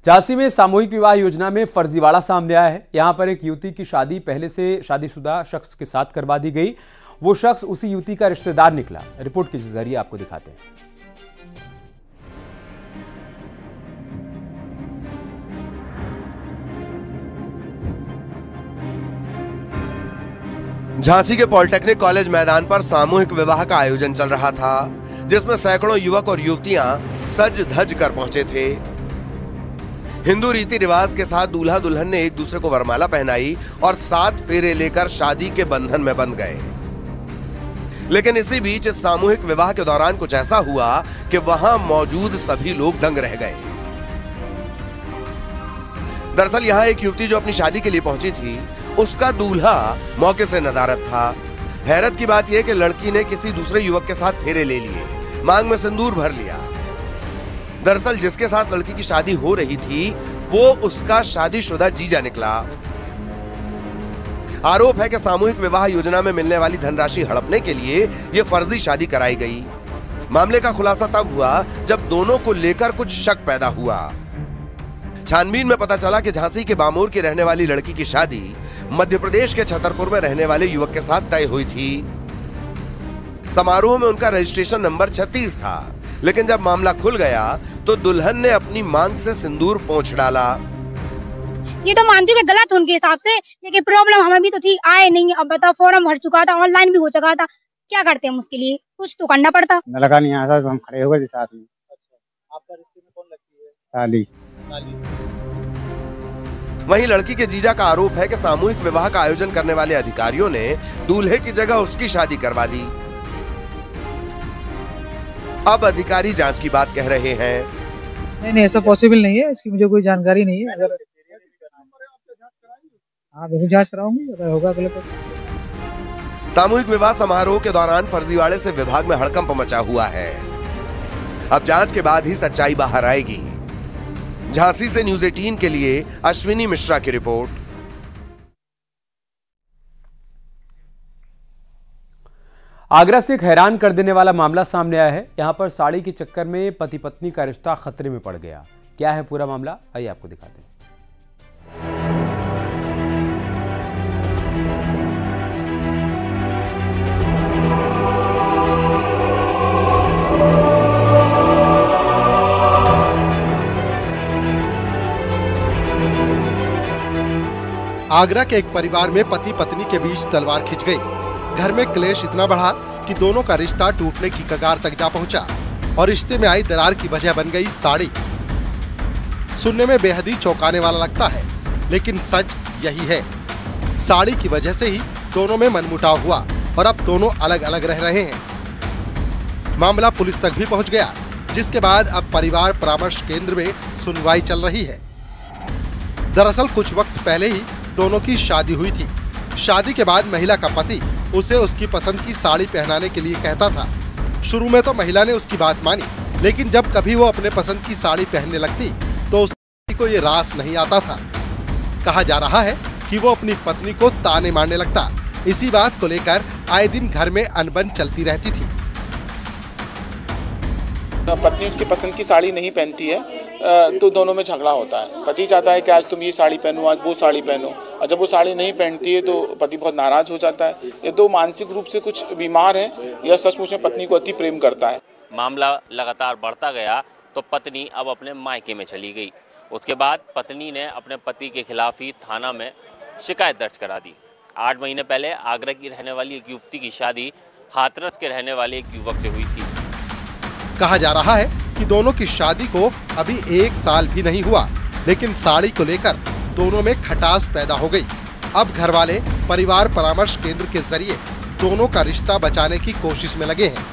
झांसी में सामूहिक विवाह योजना में फर्जीवाड़ा सामने आया है। यहां पर एक युवती की शादी पहले से शादीशुदा शख्स के साथ करवा दी गई। वो शख्स उसी युवती का रिश्तेदार निकला। रिपोर्ट के जरिए आपको दिखाते हैं। झांसी के पॉलिटेक्निक कॉलेज मैदान पर सामूहिक विवाह का आयोजन चल रहा था, जिसमें सैकड़ों युवक और युवतियां सज धज कर पहुंचे थे। हिंदू रीति रिवाज के साथ दूल्हा दुल्हन ने एक दूसरे को वरमाला पहनाई और 7 फेरे लेकर शादी के बंधन में बंध गए। लेकिन इसी बीच इस सामूहिक विवाह के दौरान कुछ ऐसा हुआ कि वहां मौजूद सभी लोग दंग रह गए। दरअसल यहां एक युवती जो अपनी शादी के लिए पहुंची थी, उसका दूल्हा मौके से नदारद था। हैरत की बात यह कि लड़की ने किसी दूसरे युवक के साथ फेरे ले लिए, मांग में सिंदूर भर लिया। दरअसल जिसके साथ लड़की की शादी हो रही थी, वो उसका शादीशुदा जीजा निकला। आरोप है कि सामूहिक विवाह योजना में मिलने वाली धनराशि हड़पने के लिए यह फर्जी शादी कराई गई। मामले का खुलासा तब हुआ जब दोनों को लेकर कुछ शक पैदा हुआ। छानबीन में पता चला कि झांसी के बामोर की रहने वाली लड़की की शादी मध्य प्रदेश के छतरपुर में रहने वाले युवक के साथ तय हुई थी। समारोह में उनका रजिस्ट्रेशन नंबर 36 था, लेकिन जब मामला खुल गया तो दुल्हन ने अपनी मांग से सिंदूर पोंछ डाला। ये तो मानती हूँ कि गलत उनके हिसाब से, लेकिन प्रॉब्लम हमें भी तो ठीक आए नहीं। अब बताओ, फॉर्म भर चुका था, ऑनलाइन भी हो चुका था, क्या करते हम उसके लिए? कुछ तो करना पड़ता। लगा नहीं आता तो हम खड़े हो गए साथ में। आपका रिश्ते में कौन लगती है? साली। वहीं लड़की के जीजा का आरोप है कि सामूहिक विवाह का आयोजन करने वाले अधिकारियों ने दूल्हे की जगह उसकी शादी करवा दी। अब अधिकारी जांच की बात कह रहे हैं। नहीं, ऐसा पॉसिबल नहीं है, इसकी मुझे कोई जानकारी नहीं है। अगर हाँ, बिल्कुल जांच कराऊंगी, अगर होगा गलत। सामूहिक विवाह समारोह के दौरान फर्जीवाड़े से विभाग में हड़कंप मचा हुआ है। अब जांच के बाद ही सच्चाई बाहर आएगी। झांसी से न्यूज़ 18 के लिए अश्विनी मिश्रा की रिपोर्ट। आगरा से एक हैरान कर देने वाला मामला सामने आया है। यहां पर साड़ी के चक्कर में पति पत्नी का रिश्ता खतरे में पड़ गया। क्या है पूरा मामला, आइए आपको दिखाते हैं। आगरा के एक परिवार में पति पत्नी के बीच तलवार खिंच गई। घर में क्लेश इतना बढ़ा कि दोनों का रिश्ता टूटने की कगार तक जा पहुंचा और रिश्ते में आई दरार की वजह बन गई साड़ी। सुनने में बेहद ही चौंकाने वाला लगता है, लेकिन सच यही है। साड़ी की वजह से ही दोनों में मनमुटाव हुआ और अब दोनों अलग अलग रह रहे हैं। मामला पुलिस तक भी पहुंच गया, जिसके बाद अब परिवार परामर्श केंद्र में सुनवाई चल रही है। दरअसल कुछ वक्त पहले ही दोनों की शादी हुई थी। शादी के बाद महिला का पति उसे उसकी पसंद की साड़ी पहनाने के लिए कहता था। शुरू में तो महिला ने उसकी बात मानी, लेकिन जब कभी वो अपने पसंद की साड़ी पहनने लगती तो उसको को ये रास नहीं आता था। कहा जा रहा है कि वो अपनी पत्नी को ताने मारने लगता। इसी बात को लेकर आए दिन घर में अनबन चलती रहती थी। पत्नी उसकी पसंद की साड़ी नहीं पहनती है तो दोनों में झगड़ा होता है। पति चाहता है कि आज तुम ये साड़ी पहनो, आज वो साड़ी पहनो, और जब वो साड़ी नहीं पहनती है तो पति बहुत नाराज हो जाता है। ये तो मानसिक रूप से कुछ बीमार है या सचमुच में पत्नी को अति प्रेम करता है। मामला लगातार बढ़ता गया तो पत्नी अब अपने मायके में चली गई। उसके बाद पत्नी ने अपने पति के खिलाफ ही थाना में शिकायत दर्ज करा दी। 8 महीने पहले आगरा की रहने वाली एक युवती की शादी हाथरस के रहने वाले एक युवक से हुई थी। कहा जा रहा है कि दोनों की शादी को अभी 1 साल भी नहीं हुआ, लेकिन साड़ी को लेकर दोनों में खटास पैदा हो गई। अब घर वाले परिवार परामर्श केंद्र के जरिए दोनों का रिश्ता बचाने की कोशिश में लगे हैं।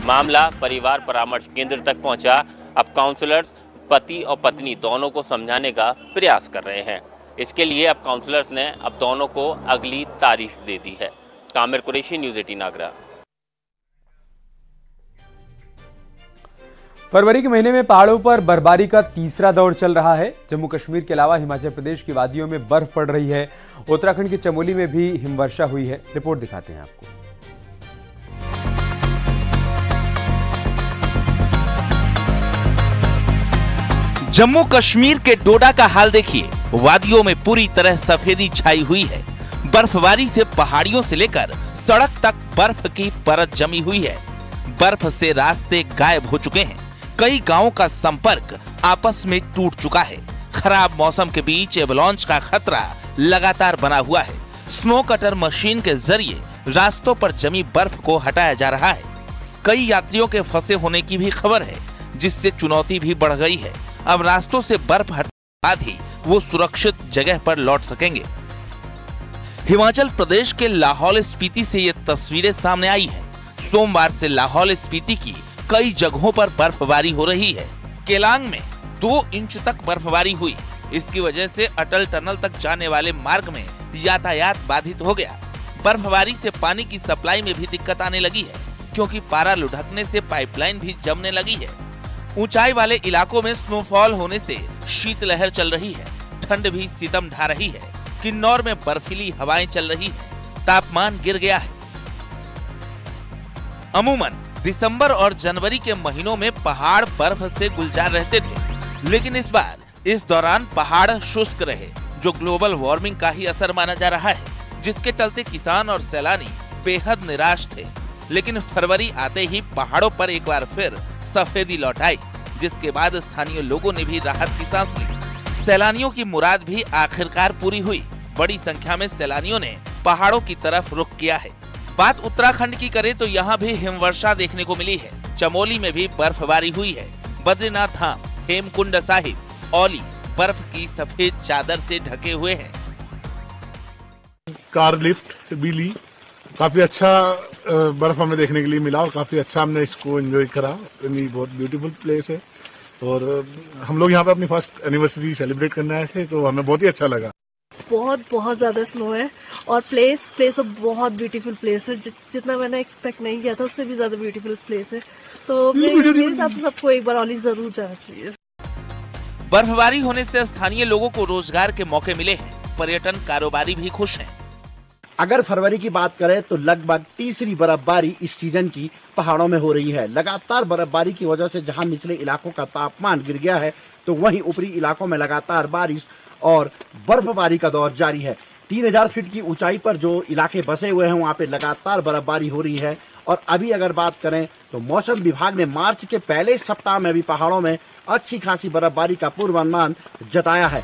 मामला परिवार परामर्श केंद्र तक पहुंचा। अब काउंसलर्स पति और पत्नी दोनों को समझाने का प्रयास कर रहे हैं। इसके लिए अब काउंसलर्स ने अब दोनों को अगली तारीख दे दी है। कामिर कुरैशी, न्यूज़ 18 आगरा। फरवरी के महीने में पहाड़ों पर बर्फबारी का तीसरा दौर चल रहा है। जम्मू कश्मीर के अलावा हिमाचल प्रदेश की वादियों में बर्फ पड़ रही है। उत्तराखंड के चमोली में भी हिमवर्षा हुई है। रिपोर्ट दिखाते हैं आपको। जम्मू कश्मीर के डोडा का हाल देखिए। वादियों में पूरी तरह सफेदी छाई हुई है। बर्फबारी से पहाड़ियों से लेकर सड़क तक बर्फ की परत जमी हुई है। बर्फ से रास्ते गायब हो चुके हैं। कई गांवों का संपर्क आपस में टूट चुका है। खराब मौसम के बीच एवलांच का खतरा लगातार बना हुआ है। स्नो कटर मशीन के जरिए रास्तों पर जमी बर्फ को हटाया जा रहा है। कई यात्रियों के फंसे होने की भी खबर है, जिससे चुनौती भी बढ़ गई है। अब रास्तों से बर्फ हटने के बाद ही वो सुरक्षित जगह पर लौट सकेंगे। हिमाचल प्रदेश के लाहौल स्पीति से ये तस्वीरें सामने आई हैं। सोमवार से लाहौल स्पीति की कई जगहों पर बर्फबारी हो रही है। केलांग में 2 इंच तक बर्फबारी हुई। इसकी वजह से अटल टनल तक जाने वाले मार्ग में यातायात बाधित हो गया। बर्फबारी से पानी की सप्लाई में भी दिक्कत आने लगी है, क्योंकि पारा लुढ़कने से पाइपलाइन भी जमने लगी है। ऊंचाई वाले इलाकों में स्नोफॉल होने से शीतलहर चल रही है। ठंड भी सितम ढा रही है। किन्नौर में बर्फीली हवाएं चल रही है। तापमान गिर गया है। अमूमन दिसंबर और जनवरी के महीनों में पहाड़ बर्फ से गुलजार रहते थे, लेकिन इस बार इस दौरान पहाड़ शुष्क रहे, जो ग्लोबल वार्मिंग का ही असर माना जा रहा है, जिसके चलते किसान और सैलानी बेहद निराश थे। लेकिन फरवरी आते ही पहाड़ों पर एक बार फिर सफेदी लौट आई, जिसके बाद स्थानीय लोगों ने भी राहत की सांस ली। सैलानियों की मुराद भी आखिरकार पूरी हुई। बड़ी संख्या में सैलानियों ने पहाड़ों की तरफ रुख किया है। बात उत्तराखंड की करें तो यहाँ भी हिमवर्षा देखने को मिली है। चमोली में भी बर्फबारी हुई है। बद्रीनाथ धाम, हेमकुंड साहिब, औली बर्फ की सफेद चादर से ढके हुए हैं। कार लिफ्ट भी ली, काफी अच्छा बर्फ हमें देखने के लिए मिला और काफी अच्छा हमने इसको एंजॉय करा। बहुत ब्यूटीफुल प्लेस है और हम लोग यहाँ पे अपनी फर्स्ट एनिवर्सरी सेलिब्रेट करने आए थे, तो हमें बहुत ही अच्छा लगा। बहुत ज्यादा स्नो है और प्लेस बहुत ब्यूटीफुल प्लेस है। जितना मैंने एक्सपेक्ट नहीं किया था उससे भी ज्यादा ब्यूटीफुल प्लेस है। तो मेरे हिसाब से सबको एक बार औली जरूर जाना चाहिए। बर्फबारी होने से स्थानीय लोगों को रोजगार के मौके मिले हैं। पर्यटन कारोबारी भी खुश हैं। अगर फरवरी की बात करें तो लगभग तीसरी बर्फबारी इस सीजन की पहाड़ों में हो रही है। लगातार बर्फबारी की वजह से जहां निचले इलाकों का तापमान गिर गया है, तो वहीं ऊपरी इलाकों में लगातार बारिश और बर्फबारी का दौर जारी है। 3000 फीट की ऊंचाई पर जो इलाके बसे हुए हैं वहां पे लगातार बर्फबारी हो रही है। और अभी अगर बात करें तो मौसम विभाग ने मार्च के पहले सप्ताह में भी पहाड़ों में अच्छी खासी बर्फबारी का पूर्वानुमान जताया है।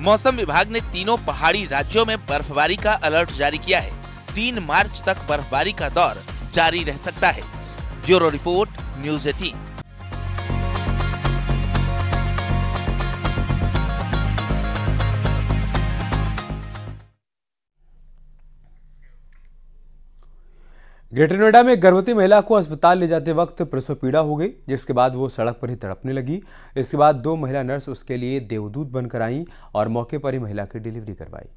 मौसम विभाग ने तीनों पहाड़ी राज्यों में बर्फबारी का अलर्ट जारी किया है। 3 मार्च तक बर्फबारी का दौर जारी रह सकता है। Bureau report, news 18। Greater Noida में गर्भवती महिला को अस्पताल ले जाते वक्त प्रसव पीड़ा हो गई, जिसके बाद वो सड़क पर ही तड़पने लगी। इसके बाद 2 महिला नर्स उसके लिए देवदूत बनकर आईं और मौके पर ही महिला की डिलीवरी करवाई।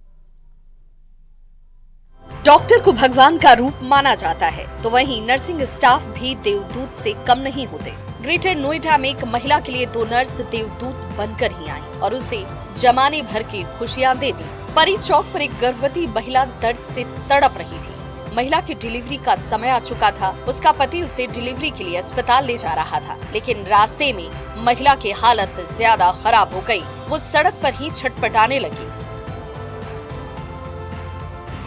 डॉक्टर को भगवान का रूप माना जाता है, तो वहीं नर्सिंग स्टाफ भी देवदूत से कम नहीं होते। ग्रेटर नोएडा में एक महिला के लिए 2 नर्स देवदूत बनकर ही आईं और उसे जमाने भर की खुशियां दे दी। परी चौक पर एक गर्भवती महिला दर्द से तड़प रही थी। महिला की डिलीवरी का समय आ चुका था। उसका पति उसे डिलीवरी के लिए अस्पताल ले जा रहा था, लेकिन रास्ते में महिला की हालत ज्यादा खराब हो गई। वो सड़क पर ही छटपटाने लगी।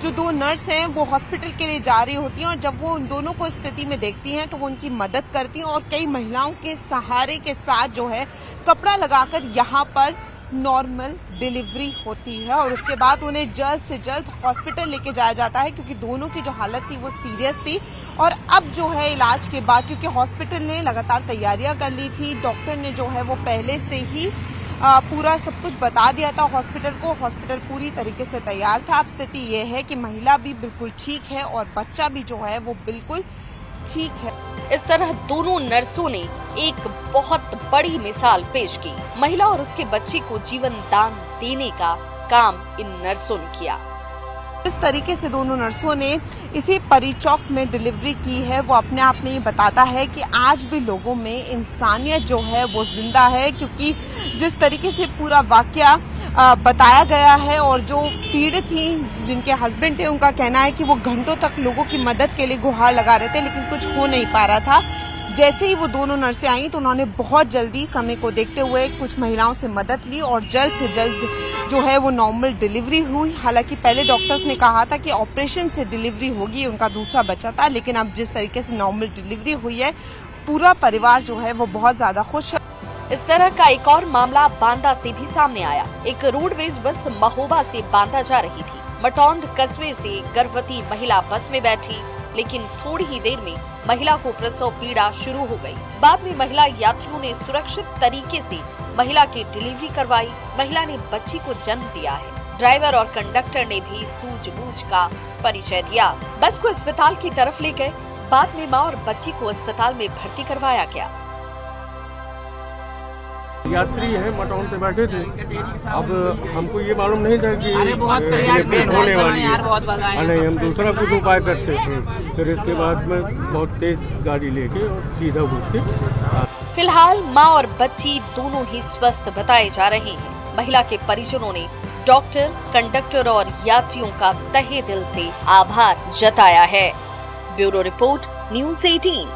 जो 2 नर्स हैं वो हॉस्पिटल के लिए जा रही होती हैं और जब वो उन दोनों को स्थिति में देखती हैं तो वो उनकी मदद करती हैं और कई महिलाओं के सहारे के साथ जो है कपड़ा लगाकर यहाँ पर नॉर्मल डिलीवरी होती है और उसके बाद उन्हें जल्द से जल्द हॉस्पिटल लेके जाया जाता है, क्योंकि दोनों की जो हालत थी वो सीरियस थी। और अब जो है इलाज के बाद, क्योंकि हॉस्पिटल ने लगातार तैयारियां कर ली थी, डॉक्टर ने जो है वो पहले से ही पूरा सब कुछ बता दिया था हॉस्पिटल को। हॉस्पिटल पूरी तरीके से तैयार था। अब स्थिति ये है कि महिला भी बिल्कुल ठीक है और बच्चा भी जो है वो बिल्कुल ठीक है। इस तरह दोनों नर्सों ने एक बहुत बड़ी मिसाल पेश की। महिला और उसके बच्चे को जीवन दान देने का काम इन नर्सों ने किया। इस तरीके से दोनों नर्सों ने इसी परी चौक में डिलीवरी की है, वो अपने आप में ये बताता है कि आज भी लोगों में इंसानियत जो है वो जिंदा है, क्योंकि जिस तरीके से पूरा वाकया बताया गया है और जो पीड़ित थी, जिनके हस्बैंड थे, उनका कहना है कि वो घंटों तक लोगों की मदद के लिए गुहार लगा रहे थे, लेकिन कुछ हो नहीं पा रहा था। जैसे ही वो दोनों नर्सें आई तो उन्होंने बहुत जल्दी समय को देखते हुए कुछ महिलाओं से मदद ली और जल्द से जल्द जो है वो नॉर्मल डिलीवरी हुई। हालांकि पहले डॉक्टर्स ने कहा था कि ऑपरेशन से डिलीवरी होगी, उनका दूसरा बच्चा था, लेकिन अब जिस तरीके से नॉर्मल डिलीवरी हुई है पूरा परिवार जो है वो बहुत ज्यादा खुश है। इस तरह का एक और मामला बांदा से भी सामने आया। एक रोडवेज बस महोबा से बांदा जा रही थी। मटौंद कस्बे से गर्भवती महिला बस में बैठी, लेकिन थोड़ी ही देर में महिला को प्रसव पीड़ा शुरू हो गई। बाद में महिला यात्रियों ने सुरक्षित तरीके से महिला की डिलीवरी करवाई। महिला ने बच्ची को जन्म दिया है। ड्राइवर और कंडक्टर ने भी सूझबूझ का परिचय दिया। बस को अस्पताल की तरफ ले गए। बाद में मां और बच्ची को अस्पताल में भर्ती करवाया गया। यात्री है, मटौन से बैठे थे। अब हमको ये मालूम नहीं था कि होने वाली है। नहीं, हम दूसरा कुछ उपाय करते थे। फिर इसके बाद में बहुत तेज गाड़ी लेके और सीधा घुस के। फिलहाल मां और बच्ची दोनों ही स्वस्थ बताए जा रहे हैं। महिला के परिजनों ने डॉक्टर, कंडक्टर और यात्रियों का तहे दिल से आभार जताया है। Bureau report, news 18।